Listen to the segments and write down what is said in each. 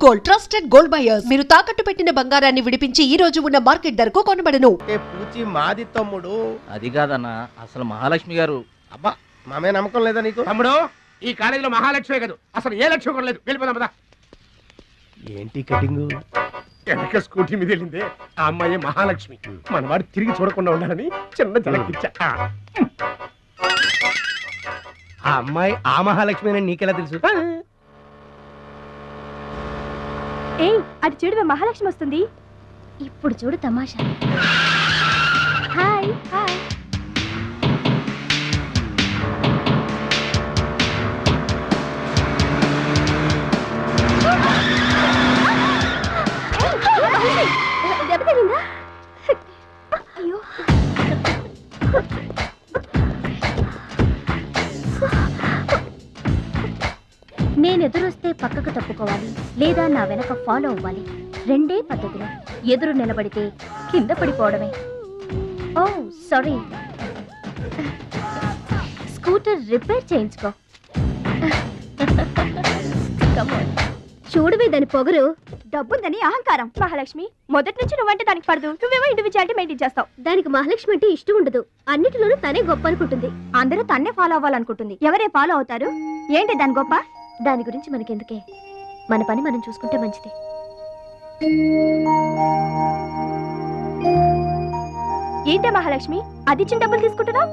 Gold, trusted gold buyers. మీరు తాకట్టు పెట్టిన బంగారాన్ని విడిపించి ఈ రోజు ఉన్న మార్కెట్ ధరకు కొనబడను. పూచి మాది తమ్ముడు. అది కాదన్నా, అసలు మహాలక్ష్మి గారు. అబ్బా మామే నమ్మకం లేదా నీకు? తమ్ముడు, ఈ కాలేజీలో మహాలక్ష్మి కాదు, అసలు ఏ లక్ష్యం కూడా లేదు. వెళ్ళిపోదాం పదా. ఏంటి కటింగ్? వెనక స్కూటీ మీద వెళ్ళిందే ఆ అమ్మాయి మహాలక్ష్మి. మనవాడు తిరిగి చూడకుండా ఉండాలని చిన్న జలకిచ్చా. ఆ అమ్మాయి ఆ మహాలక్ష్మి అని నీకెలా తెలుసు? ఏయ్, అటు చూడు, మహాలక్ష్మి వస్తుంది. ఇప్పుడు చూడు తమాషా. Hi hi. దెబ్బ తగిలిందా? అయ్యో, నేను ఎదురొస్తే పక్కకు తప్పుకోవాలి, లేదా నా వెనక ఫాలో అవ్వాలి. రెండే పద్ధతులు. ఎదురు నిలబడితే కింద పడిపోవడమే. ఓ సారీ, స్కూటర్ రిపేర్ చేయించుకో. చూడవే దాని పొగరు. డబ్బుందని అహంకారం. మహాలక్ష్మి, మొదటి నుంచి నువ్వంటే దానికి పడదు. నువ్వేమో ఇండివిజువాలిటీ మెయింటైన్ చేస్తావు. దానికి మహాలక్ష్మి అంటే ఇష్టం ఉండదు. అన్నిటిలోనూ తనే గొప్ప అనుకుంటుంది. అందరూ తన్నే ఫాలో అవ్వాలనుకుంటుంది. ఎవరే ఫాలో అవుతారు? ఏంటి దాని గొప్ప? దాని గురించి మనకెందుకే, మన పని మనం చూసుకుంటే మంచిది. ఏంటే మహాలక్ష్మి, అది ఇచ్చిన డబ్బులు తీసుకుంటున్నావు?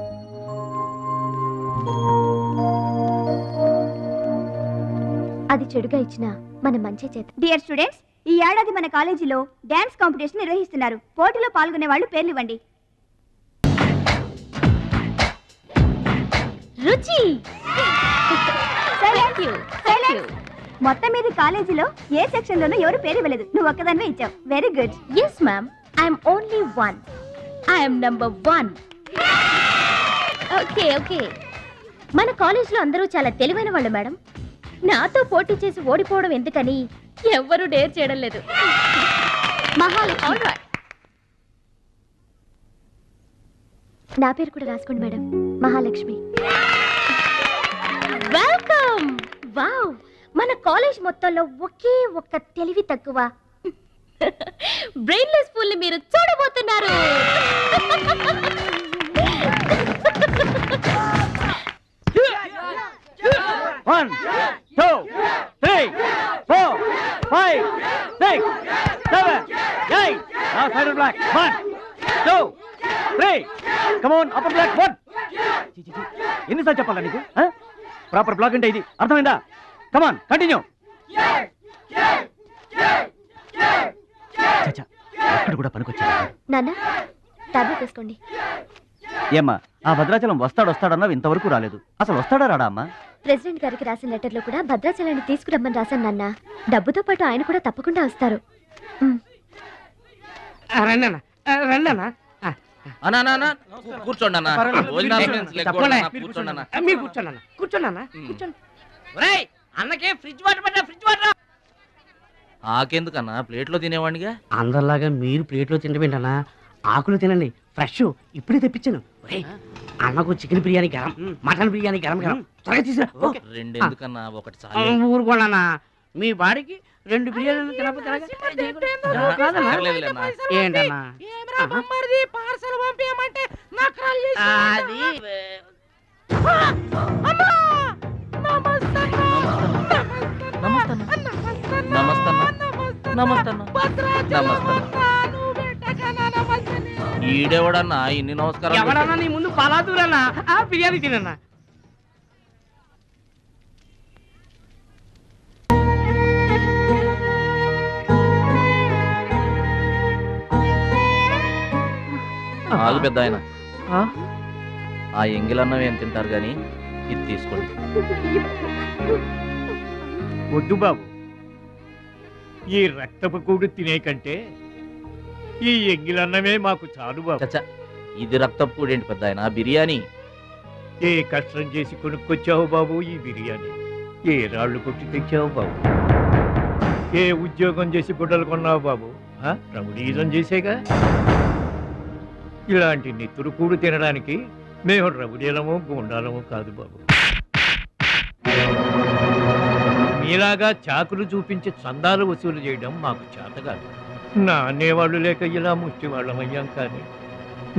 అది చెడుగా ఇచ్చిన మన మంచి చేత. డియర్ స్టూడెంట్స్, ఈ ఏడాది మన కాలేజీలో డాన్స్ కాంపిటీషన్ నిర్వహిస్తున్నారు. పోటీలో పాల్గొనే వాళ్ళు పేర్లు ఇవ్వండి. రుచి. మొత్తం మీద కాలేజీలో ఏ సెక్షన్ లోనూ ఎవరు పేరు ఇవ్వలేదు. నువ్వు ఒక్కదాన్నే ఇచ్చావు. Very good. Yes ma'am, I'm only one. I'm number 1. Okay okay. మన కాలేజీలో అందరూ చాలా తెలివైన వాళ్ళు మేడం. నాతో పోటీ చేసి ఓడిపోవడం ఎందుకని ఎవ్వరూ డేర్ చేయడం లేదు. మహాలక్ష్మి. నా పేరు కూడా రాసుకోండి మేడం, మహాలక్ష్మి. వెల్కమ్. వావ్, మన కాలేజ్ మొత్తంలో ఒకే ఒక్క తెలివి తక్కువ బ్రెయిన్లెస్ ఫుల్ ని మీరు చూడబోతున్నారు. One, two, three, four, five, six, seven, eight. Now side black. 1, 2, 3. Come on, upper black. 1. ఎన్నిసార్లు చెప్పాలా నీకు? ప్రాపర్ బ్లాక్ అంటే ఇది, అర్థమైందా? కమాన్, కంటిన్యూ. అక్కడ కూడా పనికొచ్చా నాన్న, టాబ్లెట్ వేసుకోండి. ఏమ్మా, ఆ భద్రాచలం వస్తాడన్నావు, ఇంతవరకు రాలేదు. అసలు వస్తాడా రాడా అమ్మా? ప్రెసిడెంట్ గారికి రాసిన లెటర్లో కూడా భద్రాచలాన్ని తీసుకురమ్మని రాశాను నాన్న. డబ్బుతో పాటు ఆయన కూడా తప్పకుండా వస్తారు. కూర్చోండి అన్న. అన్నకే ఫ్రిడ్జ్ వాటర్ పడ్డా, ఫ్రిడ్జ్ వాటర్. ఆకెందుకన్నా, ప్లేట్లో తినేవాడిగా. అందరిలాగా మీరు ప్లేట్లో తినబెంటన్నా, ఆకులు తినండి, ఫ్రెష్ ఇప్పుడే తెప్పించాను. అన్నకు చికెన్ బిర్యానీ గరం, మటన్ బిర్యానీ గరం గరం. త్వరగా తీసుకురా. రెండు ఎందుకన్నా, ఒకటి చాలు. ఊరుకోండి, మీ బాడీకి 2 బిర్యానీలు తినకపోతే ఏంటన్నా? పార్సల్ పంపించమంటే అది ఈడెవడన్నా ఇన్ని నమస్కారం? ఎవడన్నా నీ ముందు పలాదూరన్నా, ఆ బిర్యానీ తినన్నా. ఆగు పెద్ద ఆయన, ఆ ఎంగిలన్నం ఏం తింటారు గాని ఇది తీసుకోండి. వద్దు బాబు, ఈ రక్తపు కూడు తినే కంటే ఈ ఎంగిలన్నమే మాకు చాలు బాబు. చచ్చా, ఇది రక్తపు కూడేంటి పెద్ద ఆయన, బిర్యానీ. ఏ కష్టం చేసి కొనుక్కొచ్చావు బాబు ఈ బిర్యానీ? ఏ రాళ్ళు కొట్టి తెచ్చావు బాబు? ఏ ఉద్యోగం చేసి గుడ్డలు కొన్నావు బాబు? రౌడీజం చేసేగా. ఇలాంటి నెత్తురు కూడు తినడానికి మేము రౌడీలము, గుండాలము కాదు బాబు. మీలాగా చాకులు చూపించి చందాలు వసూలు చేయడం మాకు చేత కాదు. నా అనేవాళ్ళు లేక ఇలా ముష్టి వాళ్ళం అయ్యాం, కానీ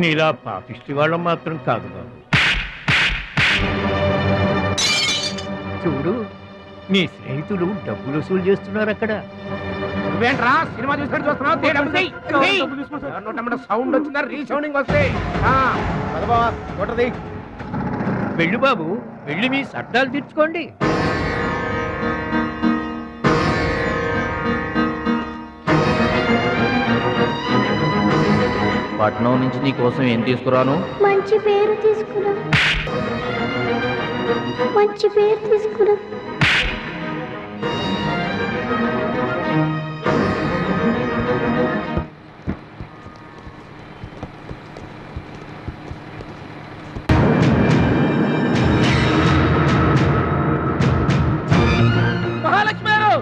నీలా పాపిష్టి వాళ్ళం మాత్రం కాదు బాబు. చూడు, నీ స్నేహితులు డబ్బులు వసూలు చేస్తున్నారు అక్కడ. నువ్వేంట్రా సినిమా చూసినట్టు చూస్తున్నావు? సౌండ్ వచ్చిందా? రీసౌండింగ్ వస్తే వెళ్ళు బాబు, వెళ్ళి మీ సర్దాలు తీర్చుకోండి. పట్నం నుంచి నీ కోసం ఏం తీసుకురాను? మంచి పేరు తీసుకురా, మంచి పేరు తీసుకురా. మహాలక్ష్మి గారు!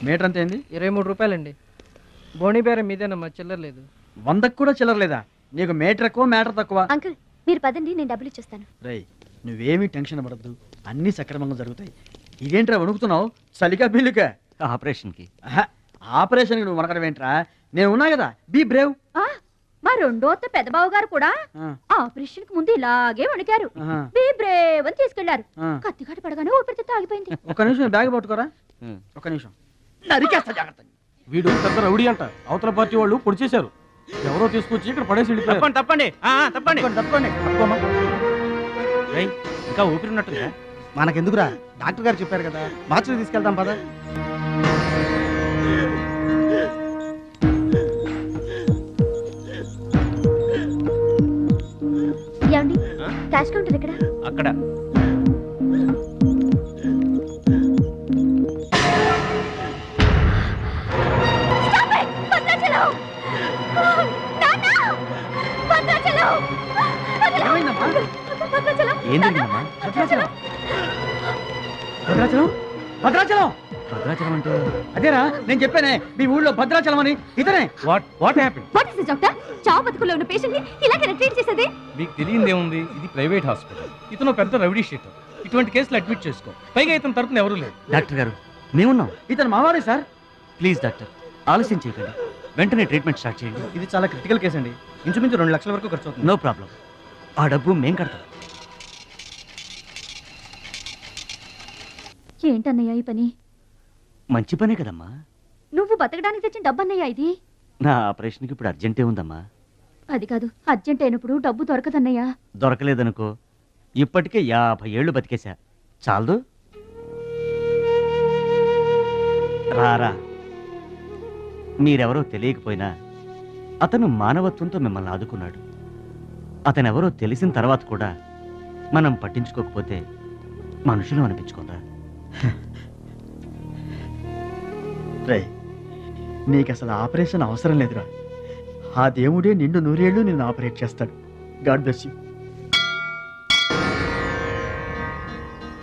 మీటర్ అంత ఏంది? 23 రూపాయలండి. బోణి బేరం మీదేనమ్మా, చిల్లర లేదు. 100కు కూడా చిల్లర లేదా? నీకు మీటర్ ఎక్కువ మ్యాటర్ తక్కువ. అంకుల్ మీరు పదండి, నేను డబ్బులు ఇచ్చేస్తాను. రేయ్, నువ్వేమీ టెన్షన్ పడద్దు, అన్నీ సక్రమంగా జరుగుతాయి. ఇదేంట్రా వణుకుతున్నావు? చలికా బిల్లుకా? ఆపరేషన్కి. ఆపరేషన్కి నువ్వు వణకడం ఏంట్రా? నేను ఉన్నా కదా, బీ బ్రేవ్. మా రెండో పెద్ద బావ గారు కూడా ఆపరేషన్ కి ముందు ఇలాగే వణికారు. బీ బ్రేవ్ అని తీసుకెళ్లారు. కత్తికాట పడగానే ఊపిరితిత్తు ఆగిపోయింది. ఒక నిమిషం బ్యాగ్ పట్టుకోరా, ఒక నిమిషం. నరికేస్తా జాగ్రత్త. వీడు పెద్ద రౌడీ అంట, అవతల పార్టీ వాళ్ళు పొడి చేశారు. ఎవరో తీసుకొచ్చి ఇక్కడ పడేసి వెళ్ళిపోయారు. తప్పండి తప్పండి తప్పండి. ఇంకా ఊపిరి ఉన్నట్టుందా? మనకెందుకురా, డాక్టర్ గారు చెప్పారు కదా, మార్చిలో తీసుకెళ్తాం పద. ఏమండి, క్యాష్ కౌంటర్ ఎక్కడ? అక్కడ. ఏం జరిగిందమ్మా? భద్రాచలం భద్రాచలం భద్రాచలం అంటే అదేరా నేను చెప్పానే, మీ ఊళ్ళో భద్రాచలం అని. ఇతనే. What happen? What is doctor? చావు బతుకులో ఉన్న పేషెంట్ ని ఇలాగే ట్రీట్ చేసేది? మీకు తెలియదేముంది, ఇది ప్రైవేట్ హాస్పిటల్. ఇతను పెద్ద రౌడీ షీటర్. ఇటువంటి కేసులు అడ్మిట్ చేసుకో. పైగా ఇతను తరపున ఎవరు లేదు. డాక్టర్ గారు మేమున్నాం. ఇతను మావాడే సార్. ప్లీజ్ డాక్టర్, ఆలస్యం చేయకండి, వెంటనే ట్రీట్మెంట్ స్టార్ట్ చేయండి. ఇది చాలా క్రిటికల్ కేసు అండి, ఇంచుమించు 2 లక్షల వరకు ఖర్చు అవుతుంది. నో ప్రాబ్లం, ఆ డబ్బు మేం కడతాం. ఏంటన్నయ్య ఈ పని? మంచి పనే కదమ్మా. నువ్వు బతకడానికి తెచ్చిన డబ్బన్నయ్య ఇది. నా ఆపరేషన్కి ఇప్పుడు అర్జెంటే ఉందమ్మా. అది కాదు, అర్జెంట్ అయినప్పుడు డబ్బు దొరకదన్నయ్యా. దొరకలేదనుకో, ఇప్పటికే 50 ఏళ్ళు బతికేశా, చాలదు. రారా, మీరెవరో తెలియకపోయినా అతను మానవత్వంతో మిమ్మల్ని ఆదుకున్నాడు. అతనెవరో తెలిసిన తర్వాత కూడా మనం పట్టించుకోకపోతే మనుషులు అనిపించుకోరా. రే, నీకు అసలు ఆపరేషన్ అవసరం లేదురా. ఆ దేవుడే నిండు నూరేళ్లు నిన్ను ఆపరేట్ చేస్తాడు. God bless you.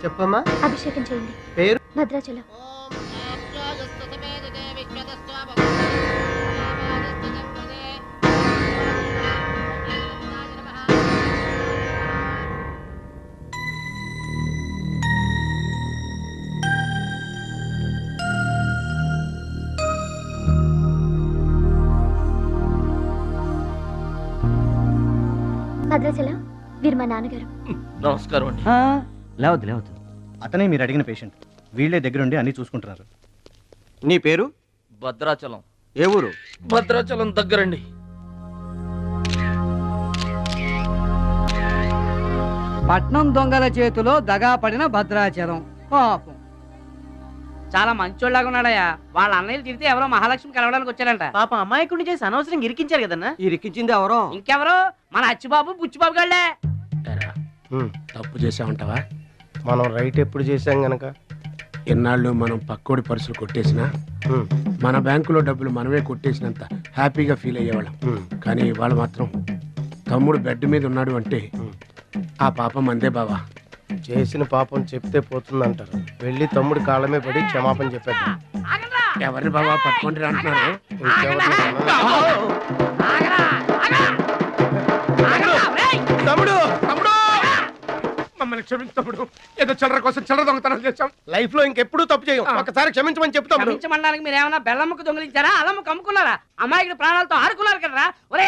చెప్పమ్మా. అభిషేకం చేయండి. పేరు? భద్రాచలం. భద్రాచలం, వీరు మా నాన్నగారు. నమస్కారం అండి. లేవద్దు లేవద్దు. అతనే మీరు అడిగిన పేషెంట్. వీళ్ళే దగ్గరుండి అన్ని చూసుకుంటున్నారు. నీ పేరు? భద్రాచలం. ఏ ఊరు? భద్రాచలం దగ్గరండి. పట్నం దొంగల చేతిలో దగా పడిన భద్రాచలం పాపం. చాలా మంచోళ్ళగా ఉన్నాడయ్యా. వాళ్ళ అన్నయ్యలు తిరిగితే ఎవరో మహాలక్ష్మి కలవడానికి వచ్చారంట. పాపం అమాయకుడిని చేసి అనవసరంగా ఇరికించారు కదన్నా. ఇరికించింది ఎవరో? ఇంకెవరు? మన అచ్చిబాబు బుచ్చిబాబు గాళ్ళే. తప్పు చేసామంటావా? మనం రైట్ ఎప్పుడు చేశాం గనక ఎన్నాళ్ళు మనం పక్కోడి పర్సులు కొట్టేసినా మన బ్యాంకులో డబ్బులు మనమే కొట్టేసినంత హ్యాపీగా ఫీల్ అయ్యేవాళ్ళం. కానీ వాళ్ళు మాత్రం తమ్ముడు బెడ్ మీద ఉన్నాడు అంటే ఆ పాపం అందే బావా. చేసిన పాపం చెప్తే పోతుందంటారు. వెళ్ళి తమ్ముడి కాళ్ళమే పడి క్షమాపణ చెప్పాడు. ఎవరిని బావా పట్టుకుంటారు అంటున్నారు? తమ్ముడు తమ్ముడు మమ్మల్ని క్షమించు తమ్ముడు. ఏదో చిల్లర కోసం చిల్లర దొంగతనం చేశాం. లైఫ్ లో ఇంకెప్పుడు తప్పు చేయం. ఒకసారి క్షమించమని చెప్తాం. క్షమించమనడానికి మీరు ఏమన్నా బెల్లమ్మకు దొంగిలించారా? అల్లమ్మకు అమ్ముకున్నారా? అమ్మాయికి ప్రాణాలతో ఆడుకున్నారు కదరా. ఒరే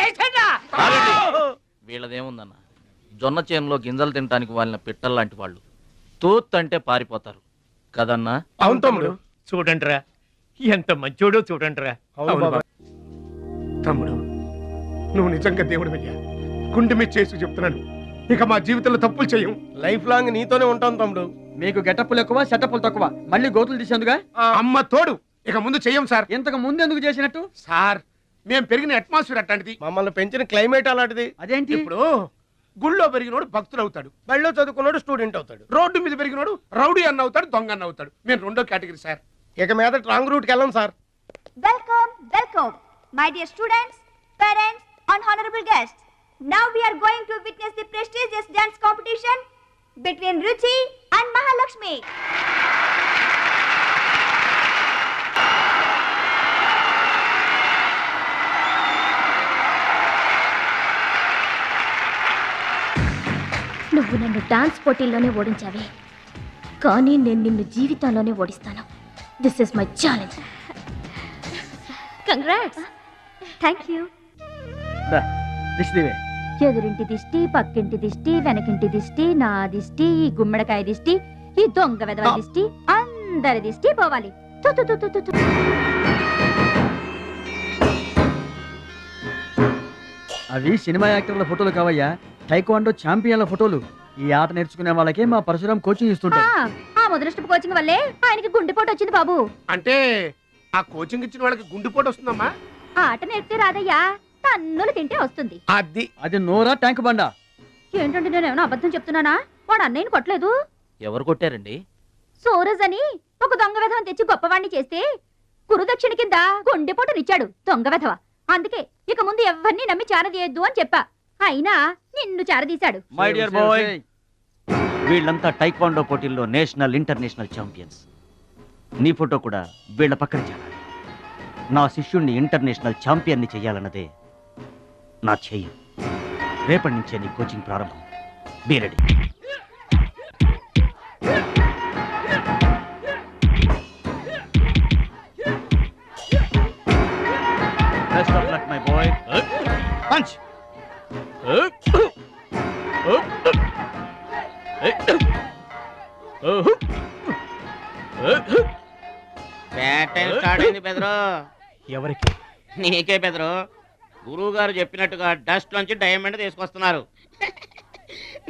వీళ్ళదేముందన్న, జొన్న చేనులో గింజలు తినడానికి వాళ్ళ పిట్టల్లాంటి వాళ్ళు. తూత్ అంటే పారిపోతారు కదన్నా. అవును తమ్ముడు. చూడండిరా ఎంత మంచోడో చూడండిరా. తమ్ముడు నువ్వు నిజంగా దేవుడు అయ్యా. గుండె మీద చేసి చెప్తున్నాను, ఇక మా జీవితంలో తప్పులు చేయం. లైఫ్ లాంగ్ నీతోనే ఉంటాం తమ్ముడు. మీకు గెటప్పులు ఎక్కువ, సెటప్పులు తక్కువ. మళ్ళీ గోతులు తీసేందుగా? అమ్మ తోడు. ఇక ముందు చెయ్యం సార్. ఇంతకు ముందు ఎందుకు చేసినట్టు? సార్ మేము పెరిగిన అట్మాస్ఫియర్ అట్లాంటిది. మమ్మల్ని పెంచిన క్లైమేట్ అలాంటిది. అదేంటి? ఇప్పుడు గుళ్ళో పెరిగినోడు భక్తుడు అవుతాడు, బడిలో చదువుకున్నాడు స్టూడెంట్ అవుతాడు, రోడ్డు మీద పెరిగినోడు రౌడీ అన్న అవుతాడు, దొంగ అన్న అవుతాడు. మేము రెండో కేటగిరీ సార్. ఇక మీద రాంగ్ రూట్కి వెళ్ళం sir. Welcome, welcome, my dear students, parents, and honorable guests. Now we are going to witness the prestigious dance competition between Ruchi and Mahalakshmi. నువ్వు నన్ను డాన్స్ పోటీల్లోనే ఓడించావే, కానీ నేను నిన్ను జీవితంలోనే ఓడిస్తాను. This is my challenge. Congrats. Thank you. దిష్టివే. ఎదురింటి దిష్టి, పక్కింటి దిష్టి, వెనకింటి దిష్టి, నా దిష్టి, ఈ గుమ్మడికాయ దిష్టి, ఈ దొంగ వెధవ దిష్టి, అందరి దిష్టి పోవాలి. తు తు తు తు తు తు. అవి సినిమా యాక్టర్ల ఫోటోలు కావయ్యా, టైక్వాండో ఛాంపియన్ల ఫోటోలు. ఈ ఆట నేర్చుకునే వాళ్ళకే మా పరశురాం కోచింగ్ ఇస్తుంటారు. ఆ మొదలస్టప్ కోచింగ్ వల్లే ఆయనకి గుండెపోటు వచ్చింది బాబు. అంటే ఆ కోచింగ్ ఇచ్చిన వాళ్ళకి గుండెపోటు వస్తుందమ్మా? ఆ ఆట నేర్పితే రాదయ్యా, తన్నులు తింటే వస్తుంది. అది నోరా ట్యాంక్ బండా? ఏంటంటే నేను ఏమైనా అబద్ధం చెప్తున్నానా? వాడు అన్నయ్యని కొట్టలేదు. ఎవరు కొట్టారండి? సూరజ్ అని ఒక దొంగ వెధవని తెచ్చి గొప్పవాణ్ణి చేస్తే గురుదక్షిణ కింద గుండెపోటునిచ్చాడు దొంగ వెధవ. అందుకే ఇక ముందు ఎవరిని నమ్మి చారదీయద్దు అని చెప్పా. అయినా నిన్ను చారదీశాడు. మై డియర్ బాయ్, వీళ్ళంతా టైక్వాండో పోటీల్లో నేషనల్ ఇంటర్నేషనల్ ఛాంపియన్స్. నీ ఫోటో కూడా వీళ్ళ పక్కన చేరాలి. నా శిష్యుణ్ణి ఇంటర్నేషనల్ ఛాంపియన్ని చెయ్యాలన్నదే నా ధ్యేయం. రేపటి నుంచే నీ కోచింగ్ ప్రారంభం. Be ready. Best of luck my boy. Punch. Bad time start అయింది బెదరు. ఎవరికి? నీకే బెదరు. గురువు గారు చెప్పినట్టుగా డస్ట్ నుంచి డైమండ్ తీసుకొస్తున్నారు.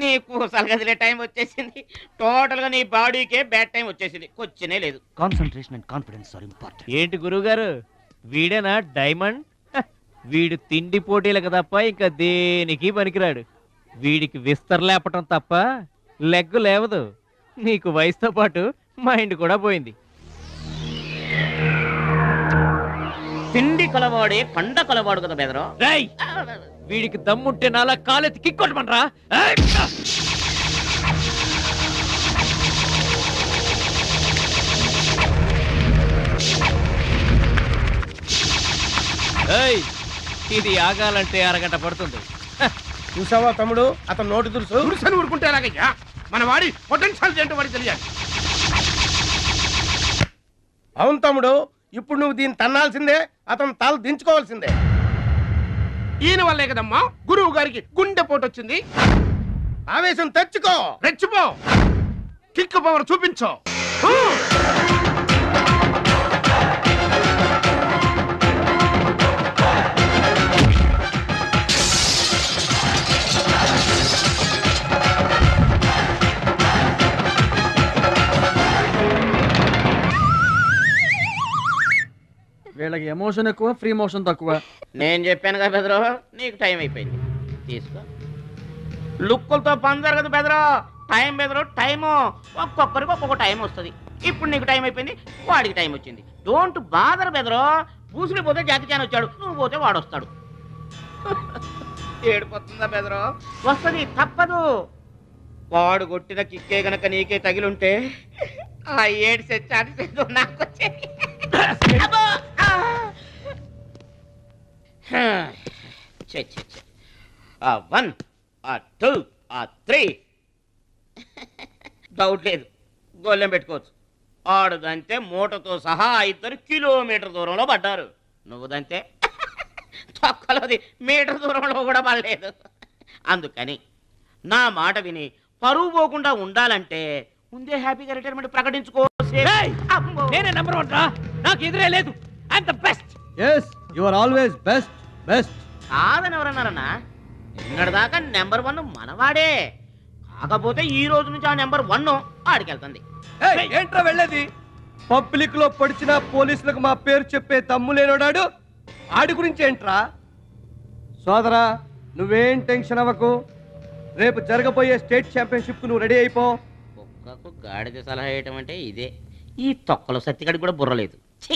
నీకు సలగదిలే టైం వచ్చేసింది. టోటల్ గా నీ బాడీకే బ్యాడ్ టైం వచ్చేసింది. కొచ్చినే లేదు. Concentration and confidence are important. ఏంటి గురువుగారు, వీడేనా డైమండ్? వీడు తిండి పోటీలకు తప్ప ఇంకా దేనికి పనికిరాడు. వీడికి విస్తర లేపటం తప్ప లెగ్గు లేవదు. నీకు వయసుతో పాటు మైండ్ కూడా పోయింది. తిండి కలవాడే కండ కలవాడు కదా బెదరు. రేయ్, వీడికి దమ్ముంటే నాలా కాలెత్తి కిక్కొట్టమంటరా? ఏయ్, ఇది ఆగాలంటే అరగంట పడుతుంది. చూసావా తమ్ముడు, అతను నోటి దురుసు. దురుసని ఊరుకుంటే ఎలాగయ్యా? మన వాడి పొటెన్షియల్ ఏంటో వాడికి తెలియాలి. అవును తమ్ముడు, ఇప్పుడు నువ్వు దీన్ని తన్నాల్సిందే, అతను తల దించుకోవాల్సిందే. ఈయన వల్లే కదమ్మా గురువు గారికి గుండెపోటు వచ్చింది. ఆవేశం తెచ్చుకో, రెచ్చిపో, కిక్ పవర్ చూపించో. వీళ్ళకి ఎమోషన్ ఎక్కువ, ఫ్రీ మోషన్ తక్కువ. నేను చెప్పాను కదా బెదరు, నీకు టైం అయిపోయింది, తీసుకో. లుక్కులతో పని జరగదు బెదరు, టైం బెదరు, టైము. ఒక్కొక్కరికి ఒక్కొక్క టైం వస్తుంది. ఇప్పుడు నీకు టైం అయిపోయింది, వాడికి టైం వచ్చింది. డోంట్ బాదర్ బెదరు. పూసులు పోతే జాతి చాన్ వచ్చాడు, నువ్వు పోతే వాడు వస్తాడు. ఏడిపోతుందా బెదరు? వస్తుంది, తప్పదు. వాడు కొట్టిన కిక్కే గనక నీకే తగిలుంటే ఆ ఏడు సెట్ నాకు వచ్చేది. అబ్బో! ఆ 1 ఆ 2 ఆ 3 డౌట్ లేదు, గోళ్ళెం పెట్టుకోవచ్చు. ఆడుదంతే మూటతో సహా 2 కిలోమీటర్ దూరంలో పడ్డారు. నువ్వుదంతే తొక్కలోది మీటర్ దూరంలో కూడా పడలేదు. అందుకని నా మాట విని పరువు పోకుండా ఉండాలంటే ముందే హ్యాపీగా రిటైర్మెంట్ ప్రకటించుకో. నేనే నెంబర్ 1 రా, నాకు ఎదురే లేదు. I'm the best. yes you are always best. కాదని ఎవరన్నారన్నా? నిన్నటిదాకా నెంబర్ 1 మనవాడే. కాకపోతే ఈ రోజు నుంచి ఆ నెంబర్ 1 ఆడికెళ్తుంది. ఏంట్రా వెళ్ళేది? పబ్లిక్ లో పడిచిన పోలీసులకు మా పేరు చెప్పే తమ్ము లేనోడాడు ఆడి గురించి ఏంట్రా? సోదరా, నువ్వేం టెన్షన్ అవ్వకు. రేపు జరగబోయే స్టేట్ ఛాంపియన్షిప్ నువ్వు రెడీ అయిపో. కుక్కకు గాడిద సలహా వేయటం అంటే ఇదే. ఈ తొక్కలో సత్తిగడికి కూడా బుర్రలేదు.